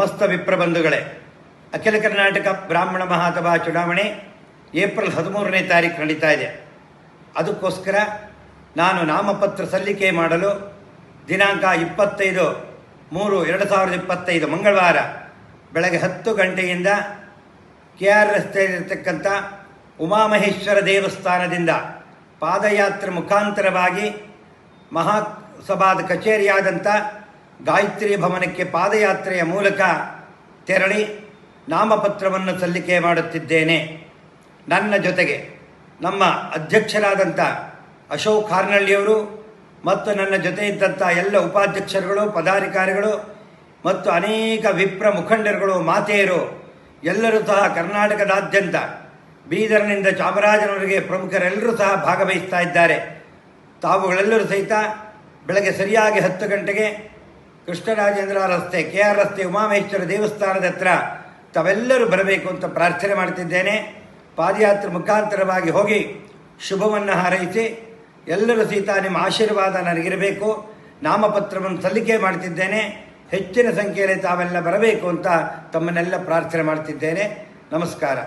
ಸಮಸ್ತ ವಿಪ್ರಬಂಧುಗಳೇ, ಅಖಿಲ ಕರ್ನಾಟಕ ಬ್ರಾಹ್ಮಣ ಮಹಾಸಭಾ ಚುನಾವಣೆ ಏಪ್ರಿಲ್ 13ನೇ ತಾರೀಕು ನಡೀತಾ ಇದೆ. ಅದಕ್ಕೋಸ್ಕರ ನಾನು ನಾಮಪತ್ರ ಸಲ್ಲಿಕೆ ಮಾಡಲು ದಿನಾಂಕ 25/3/2025 ಮಂಗಳವಾರ ಬೆಳಗ್ಗೆ 10 ಗಂಟೆಯಿಂದ KR ರಸ್ತೆಯಲ್ಲಿರತಕ್ಕಂಥ ಉಮಾಮಹೇಶ್ವರ ದೇವಸ್ಥಾನದಿಂದ ಪಾದಯಾತ್ರೆ ಮುಖಾಂತರವಾಗಿ ಮಹಾಸಭಾದ ಕಚೇರಿಯಾದಂಥ ಗಾಯತ್ರಿ ಭವನಕ್ಕೆ ಪಾದಯಾತ್ರೆಯ ಮೂಲಕ ತೆರಳಿ ನಾಮಪತ್ರವನ್ನು ಸಲ್ಲಿಕೆ ಮಾಡುತ್ತಿದ್ದೇನೆ. ನನ್ನ ಜೊತೆಗೆ ನಮ್ಮ ಅಧ್ಯಕ್ಷರಾದಂಥ ಅಶೋಕ್ ಹಾರ್ನಳ್ಳಿಯವರು ಮತ್ತು ನನ್ನ ಜೊತೆ ಇದ್ದಂಥ ಎಲ್ಲ ಉಪಾಧ್ಯಕ್ಷರುಗಳು, ಪದಾಧಿಕಾರಿಗಳು ಮತ್ತು ಅನೇಕ ವಿಪ್ರ ಮುಖಂಡರುಗಳು, ಮಾತೆಯರು ಎಲ್ಲರೂ ಸಹ ಕರ್ನಾಟಕದಾದ್ಯಂತ ಬೀದರ್ನಿಂದ ಚಾಮರಾಜನವರೆಗೆ ಪ್ರಮುಖರೆಲ್ಲರೂ ಸಹ ಭಾಗವಹಿಸ್ತಾ ಇದ್ದಾರೆ. ತಾವುಗಳೆಲ್ಲರೂ ಸಹಿತ ಬೆಳಗ್ಗೆ ಸರಿಯಾಗಿ 10 ಗಂಟೆಗೆ ಕೃಷ್ಣರಾಜೇಂದ್ರ ರಸ್ತೆ, KR ರಸ್ತೆ, ಉಮಾಮಹೇಶ್ವರ ದೇವಸ್ಥಾನದ ಹತ್ರ ತಾವೆಲ್ಲರೂ ಬರಬೇಕು ಅಂತ ಪ್ರಾರ್ಥನೆ ಮಾಡ್ತಿದ್ದೇನೆ. ಪಾದಯಾತ್ರೆ ಮುಖಾಂತರವಾಗಿ ಹೋಗಿ ಶುಭವನ್ನು ಹಾರೈಸಿ ಎಲ್ಲರೂ ಸಹಿತ ನಿಮ್ಮ ಆಶೀರ್ವಾದ ನನಗಿರಬೇಕು. ನಾಮಪತ್ರವನ್ನು ಸಲ್ಲಿಕೆ ಮಾಡ್ತಿದ್ದೇನೆ. ಹೆಚ್ಚಿನ ಸಂಖ್ಯೆಯಲ್ಲಿ ತಾವೆಲ್ಲ ಬರಬೇಕು ಅಂತ ತಮ್ಮನ್ನೆಲ್ಲ ಪ್ರಾರ್ಥನೆ ಮಾಡ್ತಿದ್ದೇನೆ. ನಮಸ್ಕಾರ.